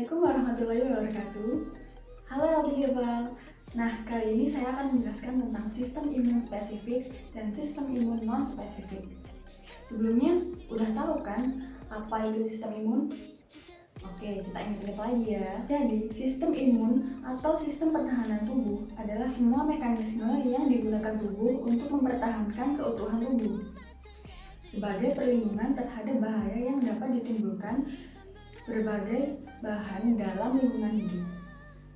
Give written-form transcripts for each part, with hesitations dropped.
Assalamualaikum warahmatullahi wabarakatuh. Halo LT Herbal. Nah, kali ini saya akan menjelaskan tentang sistem imun spesifik dan sistem imun non-spesifik. Sebelumnya, udah tahu kan apa itu sistem imun? Oke, kita ingat-ingat lagi ya. Jadi, sistem imun atau sistem pertahanan tubuh adalah semua mekanisme yang digunakan tubuh untuk mempertahankan keutuhan tubuh sebagai perlindungan terhadap bahaya yang dapat ditimbulkan berbagai bahan dalam lingkungan hidup.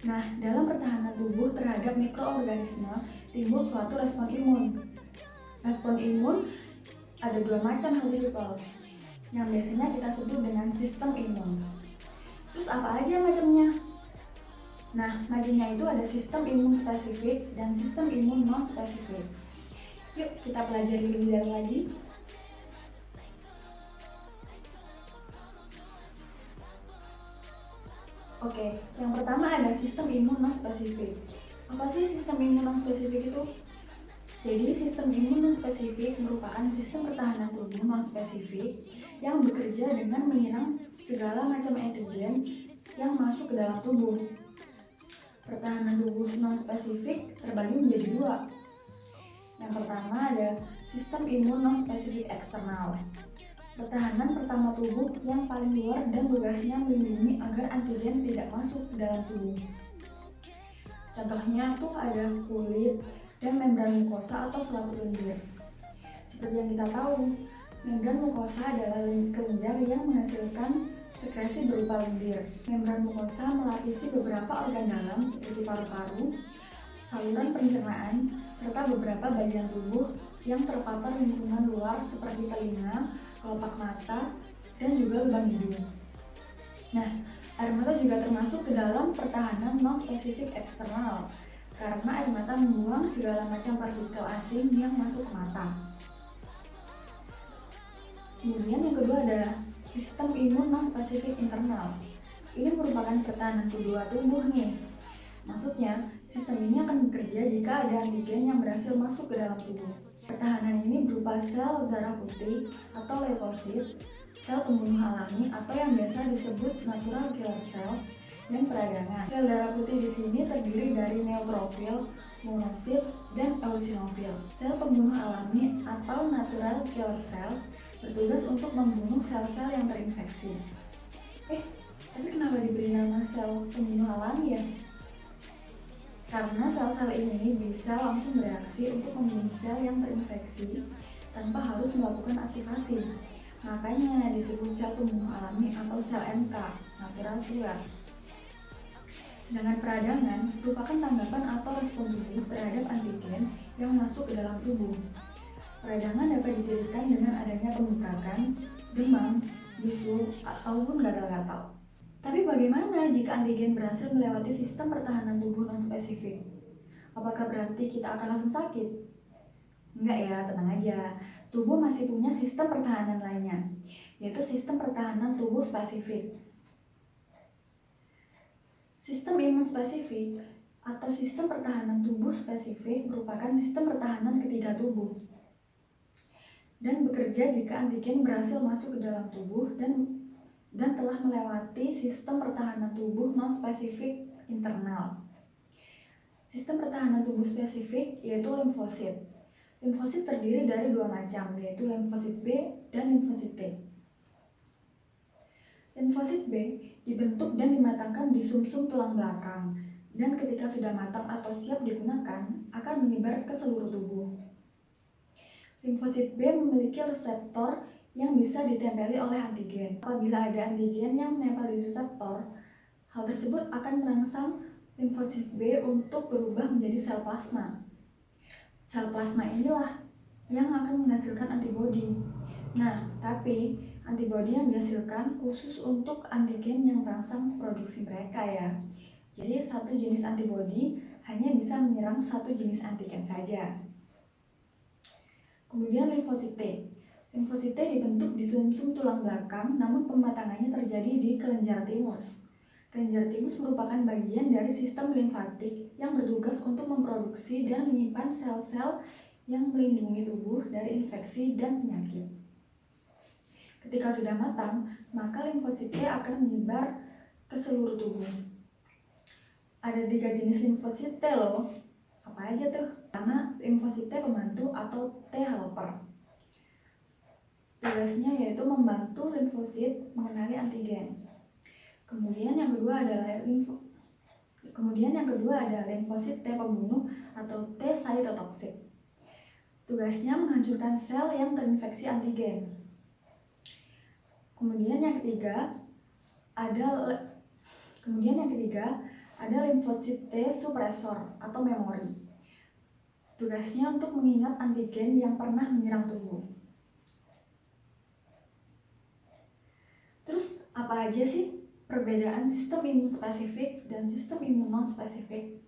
Nah, dalam pertahanan tubuh terhadap mikroorganisme timbul suatu respon imun. Respon imun ada dua macam hal yang biasanya kita sebut dengan sistem imun. Terus apa aja macamnya? Nah, macamnya itu ada sistem imun spesifik dan sistem imun non spesifik. Yuk kita pelajari lebih dalam lagi. Oke, yang pertama ada sistem imun non spesifik. Apa sih sistem imun non spesifik itu? Jadi sistem imun non spesifik merupakan sistem pertahanan tubuh non spesifik yang bekerja dengan menyerang segala macam antigen yang masuk ke dalam tubuh. Pertahanan tubuh non spesifik terbagi menjadi dua. Yang pertama ada sistem imun non spesifik eksternal. Pertahanan pertama tubuh yang paling luar dan tugasnya melindungi agar antigen tidak masuk ke dalam tubuh. Contohnya tuh ada kulit dan membran mukosa atau selaput lendir. Seperti yang kita tahu, membran mukosa adalah kelenjar yang menghasilkan sekresi berupa lendir. Membran mukosa melapisi beberapa organ dalam seperti paru-paru, saluran pencernaan, serta beberapa bagian tubuh yang terpapar lingkungan luar seperti telinga, kelopak mata, dan juga lubang hidung. Nah, air mata juga termasuk ke dalam pertahanan non-spesifik eksternal karena air mata membuang segala macam partikel asing yang masuk ke mata. Kemudian yang kedua ada sistem imun non-spesifik internal. Ini merupakan pertahanan kedua tubuh nih. Maksudnya, sistem ini akan bekerja jika ada antigen yang berhasil masuk ke dalam tubuh. Pertahanan ini berupa sel darah putih atau leukosit, sel pembunuh alami atau yang biasa disebut natural killer cells, dan peradangan. Sel darah putih di sini terdiri dari neutrofil, monosit, dan eosinofil. Sel pembunuh alami atau natural killer cells bertugas untuk membunuh sel-sel yang terinfeksi. Tapi kenapa diberi nama sel pembunuh alami ya? Karena sel-sel ini bisa langsung bereaksi untuk membunuh sel yang terinfeksi tanpa harus melakukan aktivasi. Makanya disebut sel pembunuh alami atau sel NK, natural killer. Sedangkan peradangan merupakan tanggapan atau respon tubuh terhadap antigen yang masuk ke dalam tubuh. Peradangan dapat dijadikan dengan adanya pembengkakan, demam, bisul, ataupun gatal-gatal. Tapi bagaimana jika antigen berhasil melewati sistem pertahanan tubuh non-spesifik? Apakah berarti kita akan langsung sakit? Enggak ya, tenang aja. Tubuh masih punya sistem pertahanan lainnya, yaitu sistem pertahanan tubuh spesifik. Sistem imun spesifik atau sistem pertahanan tubuh spesifik merupakan sistem pertahanan ketiga tubuh dan bekerja jika antigen berhasil masuk ke dalam tubuh dan telah melewati sistem pertahanan tubuh non-spesifik internal. Sistem pertahanan tubuh spesifik yaitu limfosit. Limfosit terdiri dari dua macam, yaitu limfosit B dan limfosit T. Limfosit B dibentuk dan dimatangkan di sumsum tulang belakang, dan ketika sudah matang atau siap digunakan, akan menyebar ke seluruh tubuh. Limfosit B memiliki reseptor yang bisa ditempeli oleh antigen. Apabila ada antigen yang menempel di reseptor, hal tersebut akan merangsang limfosit B untuk berubah menjadi sel plasma. Sel plasma inilah yang akan menghasilkan antibodi. Nah, tapi antibodi yang dihasilkan khusus untuk antigen yang merangsang produksi mereka ya. Jadi satu jenis antibodi hanya bisa menyerang satu jenis antigen saja. Kemudian limfosit T. Limfosit T dibentuk di sumsum tulang belakang, namun pematangannya terjadi di kelenjar timus. Kelenjar timus merupakan bagian dari sistem limfatik yang bertugas untuk memproduksi dan menyimpan sel-sel yang melindungi tubuh dari infeksi dan penyakit. Ketika sudah matang, maka limfosit T akan menyebar ke seluruh tubuh. Ada 3 jenis limfosit T loh. Apa aja tuh? Pertama, limfosit T pembantu atau T helper. Tugasnya yaitu membantu limfosit mengenali antigen. Kemudian yang kedua adalah limfosit T pembunuh atau T cytotoxic. Tugasnya menghancurkan sel yang terinfeksi antigen. Kemudian yang ketiga ada limfosit T suppressor atau memori. Tugasnya untuk mengingat antigen yang pernah menyerang tubuh. Terus apa aja sih perbedaan sistem imun spesifik dan sistem imun non-spesifik?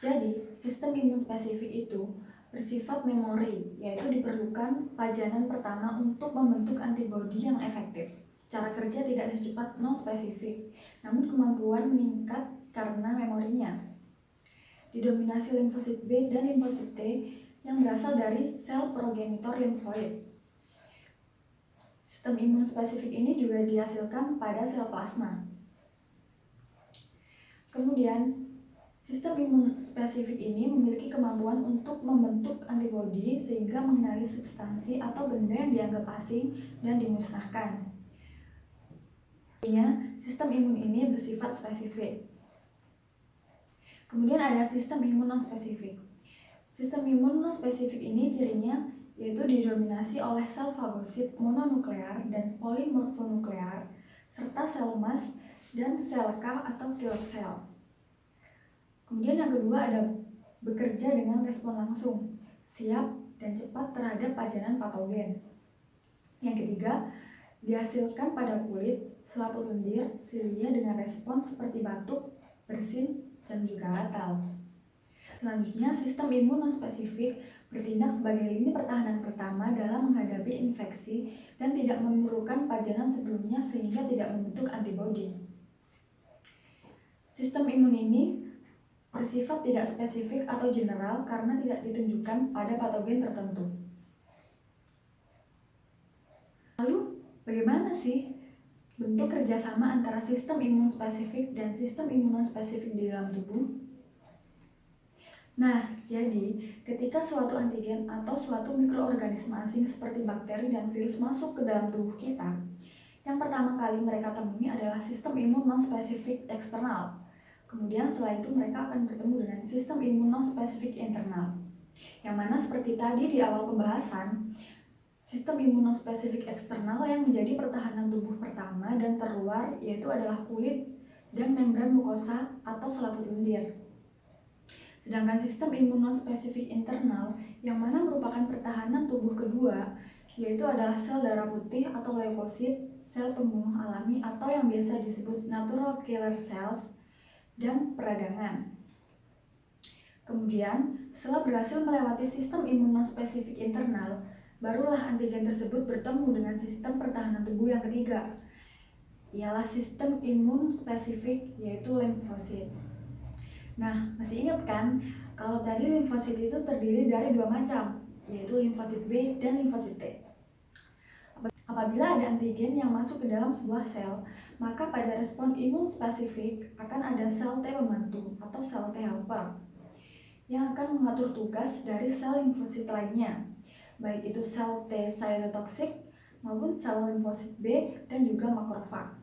Jadi, sistem imun spesifik itu bersifat memori, yaitu diperlukan pajanan pertama untuk membentuk antibodi yang efektif. Cara kerja tidak secepat non-spesifik, namun kemampuan meningkat karena memorinya. Didominasi limfosit B dan limfosit T yang berasal dari sel progenitor limfoid. Sistem imun spesifik ini juga dihasilkan pada sel plasma. Kemudian, sistem imun spesifik ini memiliki kemampuan untuk membentuk antibodi sehingga mengenali substansi atau benda yang dianggap asing dan dimusnahkan. Sistem imun ini bersifat spesifik. Kemudian ada sistem imun non-spesifik. Sistem imun non-spesifik ini cirinya yaitu didominasi oleh sel fagosit mononuklear dan polimorfonuklear serta sel emas dan sel K atau killer cell. Kemudian yang kedua ada bekerja dengan respon langsung, siap dan cepat terhadap pajanan patogen. Yang ketiga, dihasilkan pada kulit, selaput lendir, silia dengan respon seperti batuk, bersin, dan juga gatal. Selanjutnya, sistem imun non-spesifik bertindak sebagai lini pertahanan pertama dalam menghadapi infeksi dan tidak memerlukan pajanan sebelumnya sehingga tidak membentuk antibodi. Sistem imun ini bersifat tidak spesifik atau general karena tidak ditunjukkan pada patogen tertentu. Lalu, bagaimana sih bentuk kerjasama antara sistem imun spesifik dan sistem imun non-spesifik di dalam tubuh? Nah, jadi ketika suatu antigen atau suatu mikroorganisme asing seperti bakteri dan virus masuk ke dalam tubuh kita, yang pertama kali mereka temui adalah sistem imun non-spesifik eksternal. Kemudian setelah itu mereka akan bertemu dengan sistem imun non-spesifik internal. Yang mana seperti tadi di awal pembahasan, sistem imun non-spesifik eksternal yang menjadi pertahanan tubuh pertama dan terluar yaitu adalah kulit dan membran mukosa atau selaput lendir. Sedangkan sistem imun non-spesifik internal yang mana merupakan pertahanan tubuh kedua yaitu adalah sel darah putih atau leukosit, sel pembunuh alami atau yang biasa disebut natural killer cells, dan peradangan. Kemudian, setelah berhasil melewati sistem imun non-spesifik internal, barulah antigen tersebut bertemu dengan sistem pertahanan tubuh yang ketiga, ialah sistem imun spesifik yaitu limfosit. Nah, masih ingat kan kalau tadi limfosit itu terdiri dari 2 macam, yaitu limfosit B dan limfosit T. Apabila ada antigen yang masuk ke dalam sebuah sel, maka pada respon imun spesifik akan ada sel T pembantu atau sel T helper yang akan mengatur tugas dari sel limfosit lainnya, baik itu sel T cytotoxic maupun sel limfosit B dan juga makrofag.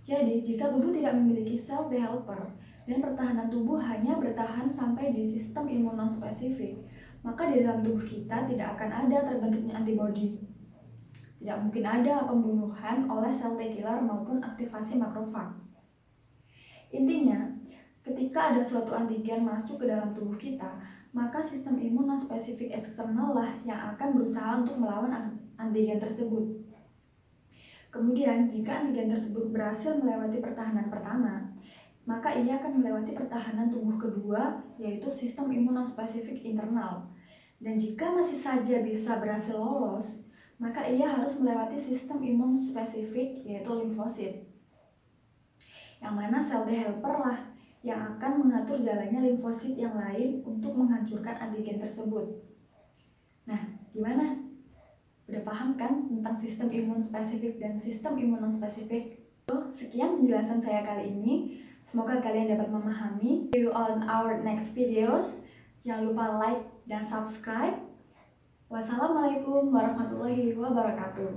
Jadi, jika tubuh tidak memiliki sel T helper dan pertahanan tubuh hanya bertahan sampai di sistem imun non-spesifik, maka di dalam tubuh kita tidak akan ada terbentuknya antibodi. Tidak mungkin ada pembunuhan oleh sel T killer maupun aktivasi makrofag. Intinya, ketika ada suatu antigen masuk ke dalam tubuh kita, maka sistem imun non-spesifik eksternal lah yang akan berusaha untuk melawan antigen tersebut. Kemudian, jika antigen tersebut berhasil melewati pertahanan pertama, maka ia akan melewati pertahanan tubuh kedua, yaitu sistem imun non-spesifik internal. Dan jika masih saja bisa berhasil lolos, maka ia harus melewati sistem imun spesifik, yaitu limfosit. Yang mana sel T helper lah yang akan mengatur jalannya limfosit yang lain untuk menghancurkan antigen tersebut. Nah, gimana? Udah paham kan tentang sistem imun spesifik dan sistem imun non-spesifik? Sekian penjelasan saya kali ini. Semoga kalian dapat memahami. See you on our next videos. Jangan lupa like dan subscribe. Wassalamualaikum warahmatullahi wabarakatuh.